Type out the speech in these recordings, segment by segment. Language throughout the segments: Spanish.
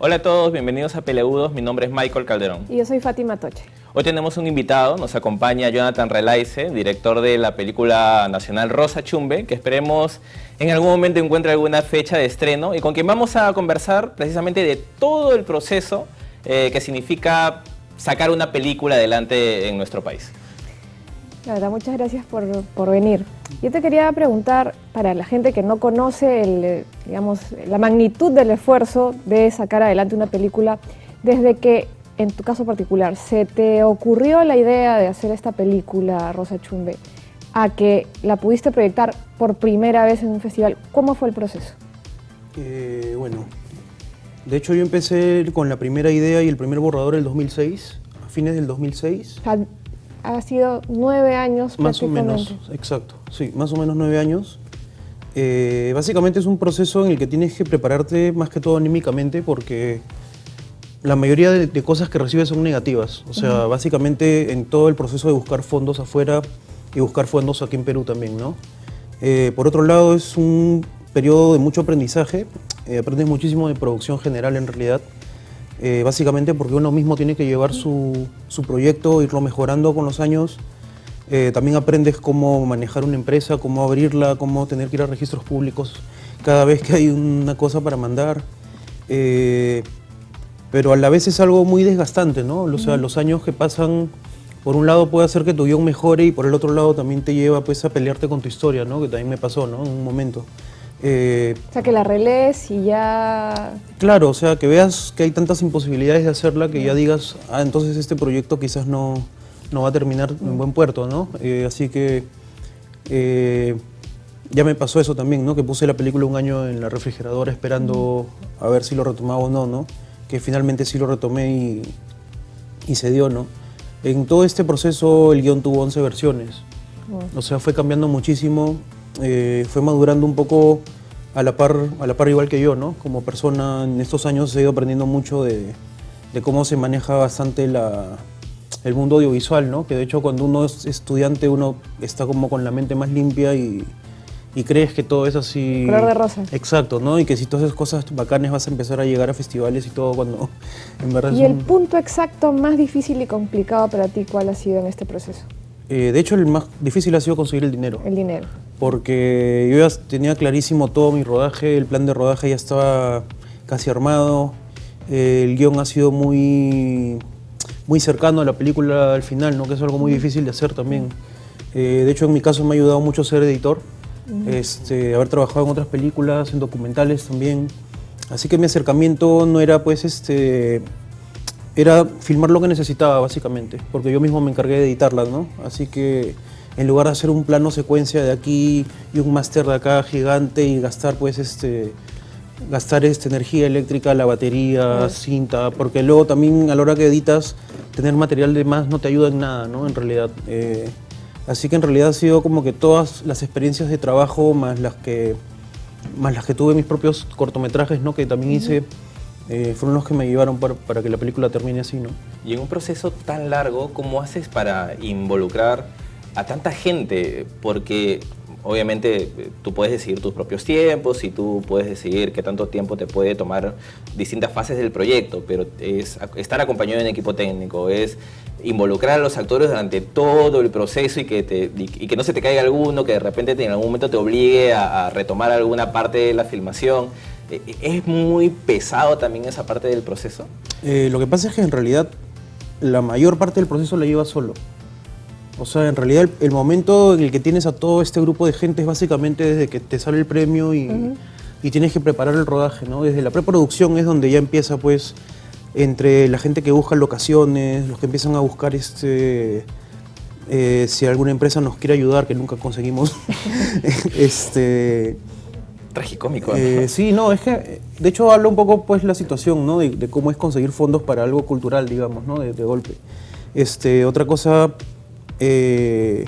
Hola a todos, bienvenidos a Peleudos, mi nombre es Michael Calderón. Y yo soy Fátima Toche. Hoy tenemos un invitado, nos acompaña Jonathan Relaize, director de la película nacional Rosa Chumbe, que esperemos en algún momento encuentre alguna fecha de estreno y con quien vamos a conversar precisamente de todo el proceso que significa sacar una película adelante en nuestro país. La verdad, muchas gracias por venir. Yo te quería preguntar, para la gente que no conoce la magnitud del esfuerzo de sacar adelante una película, desde que, en tu caso particular, se te ocurrió la idea de hacer esta película, Rosa Chumbe, a que la pudiste proyectar por primera vez en un festival, ¿cómo fue el proceso? Bueno, de hecho yo empecé con la primera idea y el primer borrador en el 2006, a fines del 2006. O sea, ha sido 9 años más o menos, exacto, sí, más o menos 9 años. Básicamente es un proceso en el que tienes que prepararte más que todo anímicamente porque la mayoría de cosas que recibes son negativas. O sea, básicamente en todo el proceso de buscar fondos afuera y buscar fondos aquí en Perú también, ¿no? Por otro lado, es un periodo de mucho aprendizaje. Aprendes muchísimo de producción general en realidad. Básicamente porque uno mismo tiene que llevar su proyecto, irlo mejorando con los años. También aprendes cómo manejar una empresa, cómo abrirla, cómo tener que ir a registros públicos cada vez que hay una cosa para mandar. Pero a la vez es algo muy desgastante, ¿no? O sea, los años que pasan, por un lado puede hacer que tu guión mejore y por el otro lado también te lleva pues, a pelearte con tu historia, ¿no? Que también me pasó, ¿no? En un momento. O sea, que la relees y ya... Claro, o sea, que veas que hay tantas imposibilidades de hacerla que ya digas, entonces este proyecto quizás no va a terminar en buen puerto, ¿no? Así que ya me pasó eso también, ¿no? Que puse la película un año en la refrigeradora esperando a ver si lo retomaba o no, ¿no? Que finalmente sí lo retomé y se dio, ¿no? En todo este proceso el guión tuvo 11 versiones, o sea, fue cambiando muchísimo. Fue madurando un poco a la par igual que yo, ¿no? Como persona en estos años he ido aprendiendo mucho de cómo se maneja bastante el mundo audiovisual, ¿no? Que de hecho cuando uno es estudiante uno está como con la mente más limpia y crees que todo es así... Color de rosa. Exacto, ¿no? Y que si tú haces cosas bacanes vas a empezar a llegar a festivales y todo cuando en verdad ¿Y el punto exacto más difícil y complicado para ti cuál ha sido en este proceso? De hecho el más difícil ha sido conseguir el dinero. El dinero. Porque yo ya tenía clarísimo todo mi rodaje, el plan de rodaje ya estaba casi armado, el guión ha sido muy cercano a la película al final, ¿no? Que es algo muy difícil de hacer también. De hecho, en mi caso me ha ayudado mucho ser editor, haber trabajado en otras películas, en documentales también. Así que mi acercamiento no era pues era filmar lo que necesitaba básicamente, porque yo mismo me encargué de editarlas, ¿no? Así que en lugar de hacer un plano secuencia de aquí y un máster de acá gigante y gastar pues gastar energía eléctrica, la batería, cinta, porque luego también a la hora que editas tener material de más no te ayuda en nada, ¿no? En realidad. Así que en realidad ha sido como que todas las experiencias de trabajo más las que tuve mis propios cortometrajes, ¿no? Que también hice. Fueron los que me llevaron para que la película termine así, ¿no? Y en un proceso tan largo, ¿cómo haces para involucrar a tanta gente? Porque obviamente tú puedes decidir tus propios tiempos y tú puedes decidir qué tanto tiempo te puede tomar distintas fases del proyecto, pero es estar acompañado de un equipo técnico, es involucrar a los actores durante todo el proceso y que no se te caiga alguno, que de repente en algún momento te obligue a retomar alguna parte de la filmación. ¿Es muy pesado también esa parte del proceso? Lo que pasa es que en realidad la mayor parte del proceso la llevas solo. O sea, en realidad el momento en el que tienes a todo este grupo de gente es básicamente desde que te sale el premio y tienes que preparar el rodaje, ¿no? Desde la preproducción es donde ya empieza pues entre la gente que busca locaciones, los que empiezan a buscar si alguna empresa nos quiere ayudar, que nunca conseguimos. Tragicómico. Sí, no, es que de hecho habla un poco pues la situación, ¿no? De cómo es conseguir fondos para algo cultural, digamos, ¿no? De golpe. Otra cosa que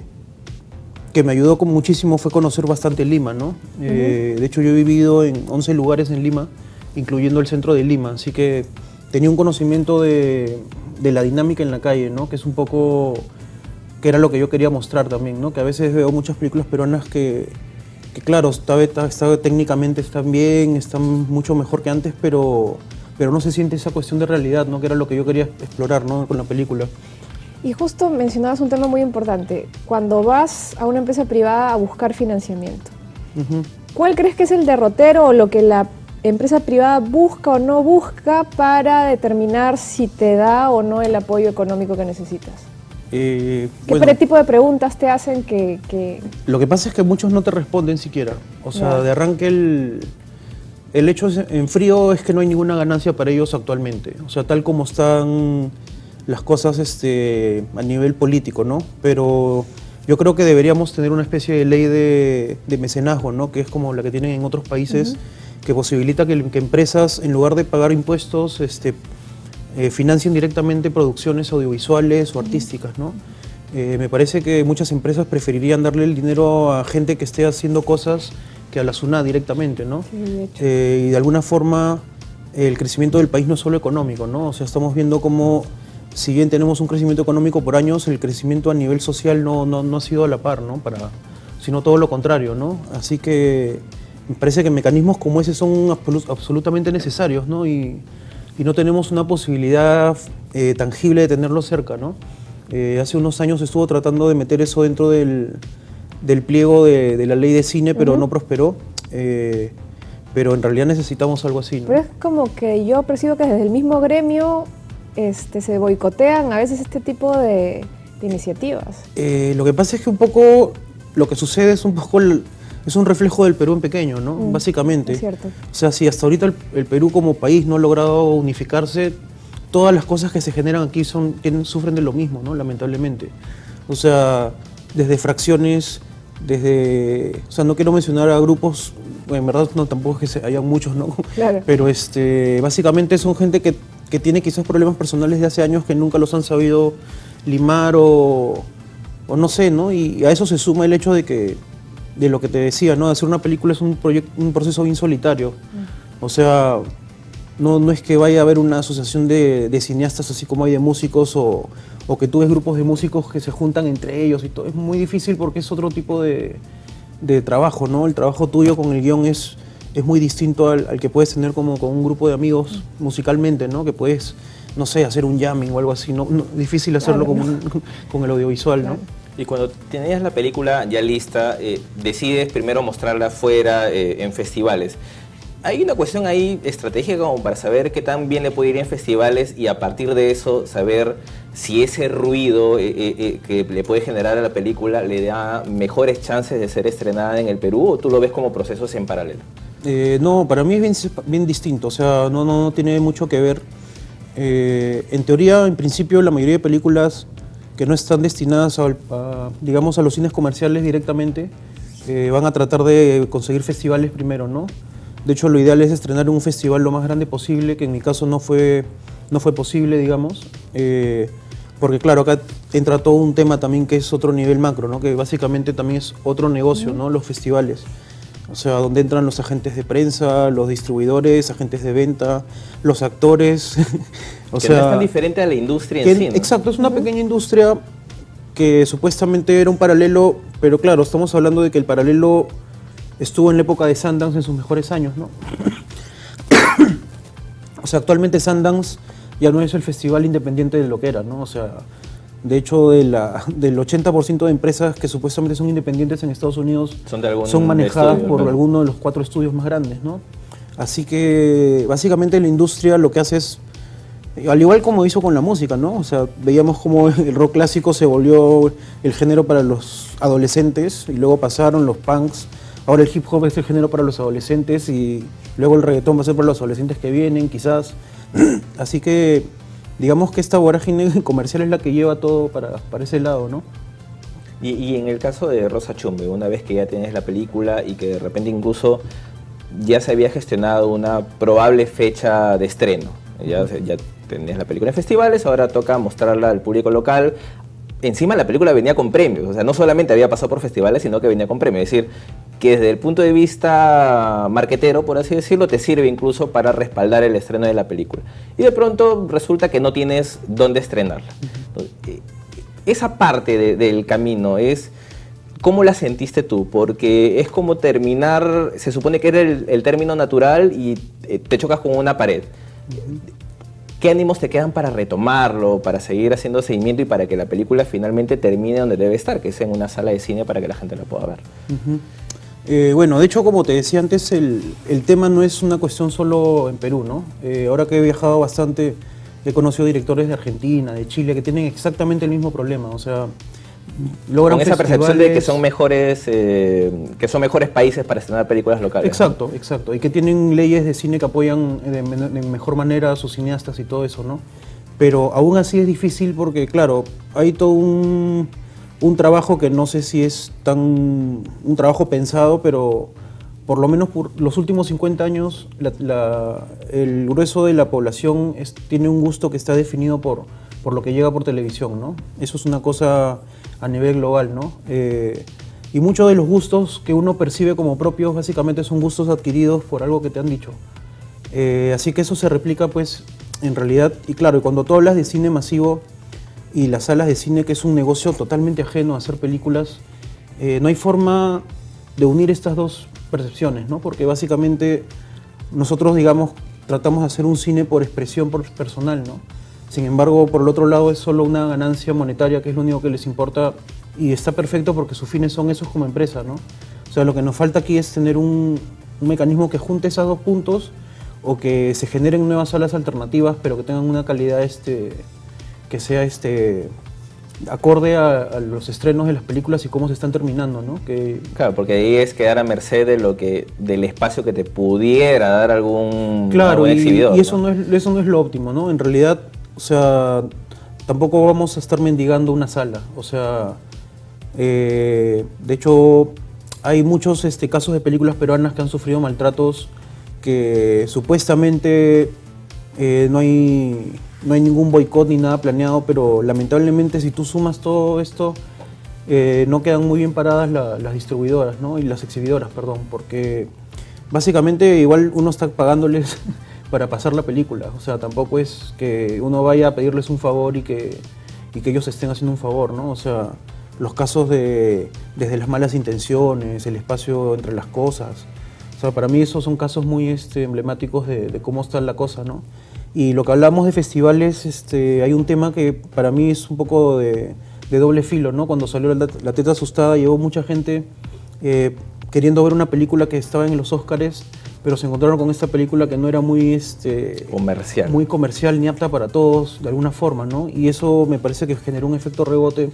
me ayudó muchísimo fue conocer bastante Lima, ¿no? De hecho yo he vivido en 11 lugares en Lima, incluyendo el centro de Lima, así que tenía un conocimiento de la dinámica en la calle, ¿no? Que es un poco, que era lo que yo quería mostrar también, ¿no? Que a veces veo muchas películas peruanas que claro, técnicamente están bien, están mucho mejor que antes, pero pero no se siente esa cuestión de realidad, ¿no? Que era lo que yo quería explorar, ¿no? Con la película. Y justo mencionabas un tema muy importante, cuando vas a una empresa privada a buscar financiamiento. Ujú. ¿Cuál crees que es el derrotero o lo que la empresa privada busca o no busca para determinar si te da o no el apoyo económico que necesitas? ¿Qué Bueno, tipo de preguntas te hacen que... lo que pasa es que muchos no te responden siquiera. O sea, Ya. de arranque el hecho en frío es que no hay ninguna ganancia para ellos actualmente. O sea, tal como están las cosas a nivel político, ¿no? Pero yo creo que deberíamos tener una especie de ley de mecenazgo, ¿no? Que es como la que tienen en otros países, que posibilita que empresas, en lugar de pagar impuestos, financien directamente producciones audiovisuales o artísticas, ¿no? Me parece que muchas empresas preferirían darle el dinero a gente que esté haciendo cosas que a la SUNAT directamente, ¿no? Sí, de hecho. Y de alguna forma el crecimiento del país no es solo económico, ¿no? O sea, estamos viendo cómo, si bien tenemos un crecimiento económico por años, el crecimiento a nivel social no ha sido a la par, ¿no? Sino todo lo contrario, ¿no? Así que me parece que mecanismos como ese son absolutamente necesarios, ¿no? Y no tenemos una posibilidad tangible de tenerlo cerca, ¿no? Hace unos años estuvo tratando de meter eso dentro del pliego de la ley de cine, pero no prosperó. Pero en realidad necesitamos algo así, ¿no? Pero es como que yo percibo que desde el mismo gremio se boicotean a veces este tipo de iniciativas. Lo que pasa es que un poco lo que sucede es un poco es un reflejo del Perú en pequeño, ¿no? Básicamente. Es cierto. O sea, si hasta ahorita el Perú como país no ha logrado unificarse, todas las cosas que se generan aquí sufren de lo mismo, ¿no? Lamentablemente. O sea, desde fracciones, o sea, no quiero mencionar a grupos, en verdad no, tampoco es que hayan muchos, ¿no? Claro. Pero básicamente son gente que tiene quizás problemas personales de hace años que nunca los han sabido limar o no sé, ¿no? Y a eso se suma el hecho de lo que te decía, ¿no? Hacer una película es un proceso bien solitario. O sea, no es que vaya a haber una asociación de cineastas así como hay de músicos o que tú ves grupos de músicos que se juntan entre ellos y todo. Es muy difícil porque es otro tipo de trabajo, ¿no? El trabajo tuyo con el guión es muy distinto al que puedes tener como con un grupo de amigos musicalmente, ¿no? Que puedes, no sé, hacer un jamming o algo así. Difícil hacerlo Claro. con el audiovisual, ¿no? Y cuando tenías la película ya lista, decides primero mostrarla fuera en festivales. Hay una cuestión ahí estratégica como para saber qué tan bien le puede ir en festivales y a partir de eso saber si ese ruido que le puede generar a la película le da mejores chances de ser estrenada en el Perú, o tú lo ves como procesos en paralelo. No, para mí es bien distinto, o sea, no tiene mucho que ver. En teoría, en principio, la mayoría de películas que no están destinadas digamos, a los cines comerciales directamente, van a tratar de conseguir festivales primero, ¿no? De hecho, lo ideal es estrenar en un festival lo más grande posible, que en mi caso no fue posible, digamos, porque claro, acá entra todo un tema también que es otro nivel macro, ¿no? Que básicamente también es otro negocio, ¿no? Los festivales. O sea, donde entran los agentes de prensa, los distribuidores, agentes de venta, los actores. O Que sea, no es tan diferente a la industria en sí, ¿no? Exacto, es una pequeña industria que supuestamente era un paralelo, pero claro, estamos hablando de que el paralelo estuvo en la época de Sundance en sus mejores años, ¿no? O sea, actualmente Sundance ya no es el festival independiente de lo que era, ¿no? O sea, de hecho, del 80% de empresas que supuestamente son independientes en Estados Unidos son manejadas estudio, por ¿no? alguno de los 4 estudios más grandes, ¿no? Así que básicamente la industria lo que hace es, al igual como hizo con la música, ¿no? O sea, veíamos como el rock clásico se volvió el género para los adolescentes y luego pasaron los punks. Ahora el hip hop es el género para los adolescentes y luego el reggaetón va a ser para los adolescentes que vienen, quizás. Así que digamos que esta vorágine comercial es la que lleva todo para ese lado, ¿no? Y en el caso de Rosa Chumbe, una vez que ya tienes la película y que de repente incluso ya se había gestionado una probable fecha de estreno, ya tenías la película en festivales, ahora toca mostrarla al público local. Encima la película venía con premios, o sea, no solamente había pasado por festivales, sino que venía con premios. Es decir, que desde el punto de vista marquetero, por así decirlo, te sirve incluso para respaldar el estreno de la película. Y de pronto resulta que no tienes dónde estrenarla. Entonces, esa parte del camino es... ¿Cómo la sentiste tú? Porque es como terminar, se supone que era el término natural y te chocas con una pared. ¿Qué ánimos te quedan para retomarlo, para seguir haciendo seguimiento y para que la película finalmente termine donde debe estar, que es en una sala de cine para que la gente la pueda ver? Bueno, de hecho, como te decía antes, el tema no es una cuestión solo en Perú, ¿no? Ahora que he viajado bastante, he conocido directores de Argentina, de Chile, que tienen exactamente el mismo problema, o sea, logran con esa percepción festivales... de que son mejores países para estrenar películas locales. Exacto, ¿no? Exacto, y que tienen leyes de cine que apoyan de mejor manera a sus cineastas y todo eso, ¿no? Pero aún así es difícil porque, claro, hay todo un trabajo que no sé si es un trabajo pensado, pero por lo menos por los últimos 50 años el grueso de la población tiene un gusto que está definido por lo que llega por televisión, ¿no? Eso es una cosa a nivel global, ¿no? Y muchos de los gustos que uno percibe como propios básicamente son gustos adquiridos por algo que te han dicho. Así que eso se replica pues en realidad, y claro, cuando tú hablas de cine masivo y las salas de cine, que es un negocio totalmente ajeno a hacer películas, no hay forma de unir estas dos percepciones, ¿no? Porque básicamente nosotros, digamos, tratamos de hacer un cine por expresión personal, ¿no? Sin embargo, por el otro lado es solo una ganancia monetaria, que es lo único que les importa, y está perfecto porque sus fines son esos como empresa, ¿no? O sea, lo que nos falta aquí es tener un mecanismo que junte esos dos puntos, o que se generen nuevas salas alternativas, pero que tengan una calidad que sea acorde a los estrenos de las películas y cómo se están terminando, ¿no? Claro, porque ahí es quedar a merced del espacio que te pudiera dar algún exhibidor. Y eso, ¿no? Eso no es lo óptimo, ¿no? En realidad, o sea, tampoco vamos a estar mendigando una sala. O sea, de hecho, hay muchos casos de películas peruanas que han sufrido maltratos que supuestamente no hay ningún boicot ni nada planeado, pero lamentablemente si tú sumas todo esto, no quedan muy bien paradas las distribuidoras, ¿no? Y las exhibidoras, perdón, porque básicamente igual uno está pagándoles para pasar la película, o sea, tampoco es que uno vaya a pedirles un favor y que ellos estén haciendo un favor, ¿no? O sea, los casos desde las malas intenciones, el espacio entre las cosas, o sea, para mí esos son casos muy emblemáticos de cómo está la cosa, ¿no? Y lo que hablamos de festivales, hay un tema que para mí es un poco de doble filo, ¿no? Cuando salió La Teta Asustada, llegó mucha gente queriendo ver una película que estaba en los Óscares, pero se encontraron con esta película que no era muy comercial ni apta para todos, de alguna forma, ¿no? Y eso me parece que generó un efecto rebote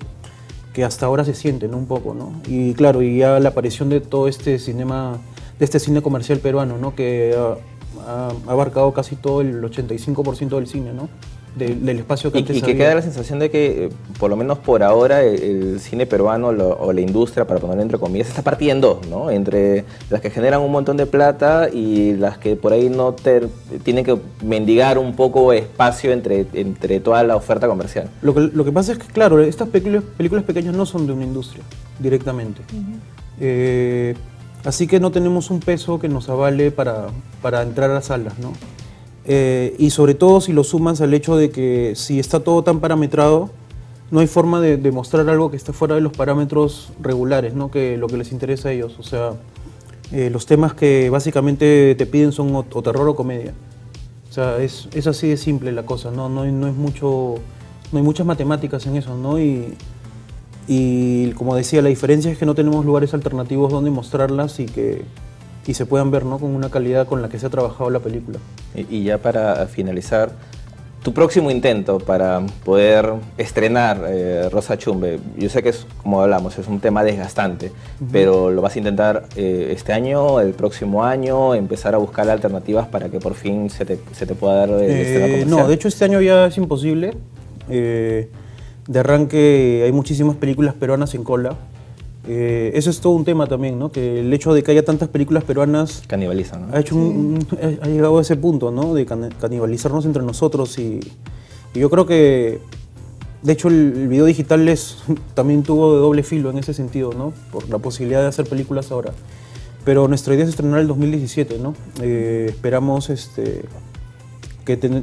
que hasta ahora se siente, ¿no? Un poco, ¿no? Y claro, y ya la aparición de todo este cine comercial peruano, ¿no? Que ha abarcado casi todo el 85% del cine, ¿no? Del espacio que antes había. Y que queda la sensación de que, por lo menos por ahora, el cine peruano o la industria, para ponerlo entre comillas, se está partiendo, ¿no? Entre las que generan un montón de plata y las que por ahí no tienen que mendigar un poco espacio entre toda la oferta comercial. Lo que pasa es que, claro, estas películas pequeñas no son de una industria, directamente. Así que no tenemos un peso que nos avale para entrar a salas, ¿no? Y sobre todo si lo sumas al hecho de que si está todo tan parametrado, no hay forma de mostrar algo que esté fuera de los parámetros regulares, ¿no? Que lo que les interesa a ellos. O sea, los temas que básicamente te piden son o terror o comedia. O sea, es así de simple la cosa, ¿no? No hay muchas matemáticas en eso, ¿no? Y como decía, la diferencia es que no tenemos lugares alternativos donde mostrarlas y se puedan ver, ¿no? Con una calidad con la que se ha trabajado la película. Y ya para finalizar, tu próximo intento para poder estrenar Rosa Chumbe, yo sé que es, como hablamos, es un tema desgastante, pero ¿lo vas a intentar este año, el próximo año, empezar a buscar alternativas para que por fin se te pueda dar el estreno comercial? No, de hecho este año ya es imposible. De arranque hay muchísimas películas peruanas en cola. Eso es todo un tema también, ¿no? Que el hecho de que haya tantas películas peruanas canibalizan, ¿no? Ha llegado a ese punto, ¿no? De canibalizarnos entre nosotros y yo creo que, de hecho, el video digital también tuvo de doble filo en ese sentido, ¿no? Por la posibilidad de hacer películas ahora. Pero nuestra idea es estrenar el 2017, ¿no? Esperamos tener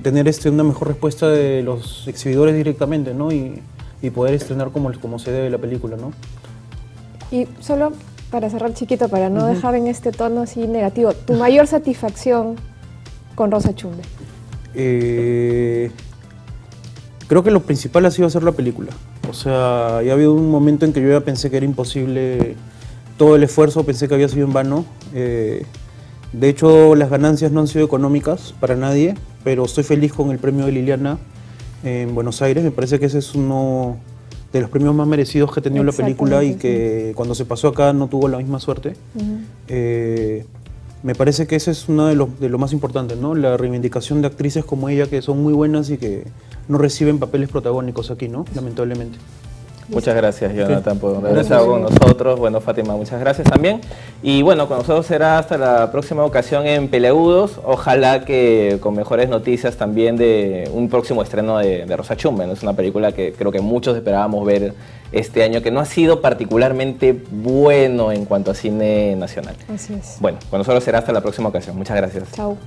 una mejor respuesta de los exhibidores directamente, ¿no? Y poder estrenar como se debe la película, ¿no? Y solo para cerrar, chiquito, para no dejar en este tono así negativo, ¿tu mayor satisfacción con Rosa Chumbe? Creo que lo principal ha sido hacer la película. O sea, ya había un momento en que yo ya pensé que era imposible todo el esfuerzo, pensé que había sido en vano. De hecho, las ganancias no han sido económicas para nadie, pero estoy feliz con el premio de Liliana en Buenos Aires. Me parece que ese es uno de los premios más merecidos que ha tenido la película y que cuando se pasó acá no tuvo la misma suerte. Me parece que ese es uno de lo más importantes, ¿no? La reivindicación de actrices como ella que son muy buenas y que no reciben papeles protagónicos aquí, ¿no? Lamentablemente. Muchas gracias, Jonathan, por haber estado con nosotros. Bueno, Fátima, muchas gracias también. Y bueno, con nosotros será hasta la próxima ocasión en Peleagudos. Ojalá que con mejores noticias también de un próximo estreno de Rosa Chumbe, ¿no? Es una película que creo que muchos esperábamos ver este año, que no ha sido particularmente bueno en cuanto a cine nacional. Así es. Bueno, con nosotros será hasta la próxima ocasión. Muchas gracias. Chao.